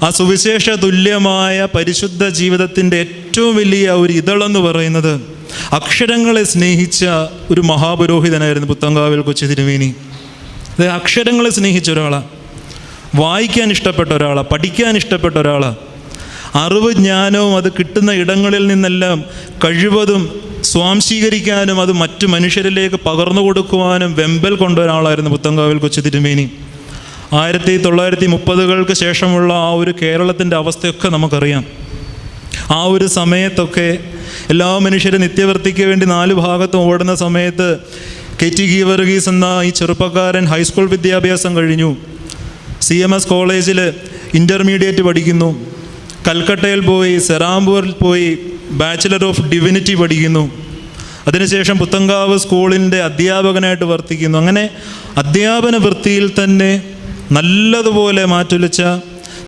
ആ സുവിശേഷ തുല്യമായ പരിശുദ്ധ ജീവിതത്തിൻ്റെ ഏറ്റവും വലിയ ഒരു ഇതളെന്ന് പറയുന്നത് അക്ഷരങ്ങളെ സ്നേഹിച്ച ഒരു മഹാപുരോഹിതനായിരുന്നു പുത്തങ്കാവിൽ കൊച്ചു തിരുമേനി. അത് അക്ഷരങ്ങളെ സ്നേഹിച്ച ഒരാളാണ്, വായിക്കാൻ ഇഷ്ടപ്പെട്ട ഒരാളാണ്, പഠിക്കാൻ ഇഷ്ടപ്പെട്ട ഒരാളാണ്. അറിവ് ജ്ഞാനവും അത് കിട്ടുന്ന ഇടങ്ങളിൽ നിന്നെല്ലാം കഴിവതും സ്വാംശീകരിക്കാനും അത് മറ്റു മനുഷ്യരിലേക്ക് പകർന്നു കൊടുക്കുവാനും വെമ്പൽ കൊണ്ട ഒരാളായിരുന്നു പുത്തങ്കാവിൽ കൊച്ചു തിരുമേനി. 1930-കൾക്ക് ശേഷമുള്ള ആ ഒരു കേരളത്തിൻ്റെ അവസ്ഥയൊക്കെ നമുക്കറിയാം. ആ ഒരു സമയത്തൊക്കെ എല്ലാ മനുഷ്യരും നിത്യവൃത്തിക്ക് വേണ്ടി 4 ഭാഗത്തും ഓടുന്ന സമയത്ത് KT ഗീവർഗീസ് എന്ന ഈ ചെറുപ്പക്കാരൻ ഹൈസ്കൂൾ വിദ്യാഭ്യാസം കഴിഞ്ഞു, CMS കോളേജിൽ ഇൻ്റർമീഡിയറ്റ് പഠിക്കുന്നു, കൽക്കട്ടയിൽ പോയി സെറാംപൂരിൽ പോയി ബാച്ചിലർ ഓഫ് ഡിവിനിറ്റി പഠിക്കുന്നു. അതിനുശേഷം പുത്തങ്കാവ് സ്കൂളിൻ്റെ അധ്യാപകനായിട്ട് വർത്തിക്കുന്നു. അങ്ങനെ അധ്യാപന വൃത്തിയിൽ തന്നെ നല്ലതുപോലെ മാറ്റൊലിച്ച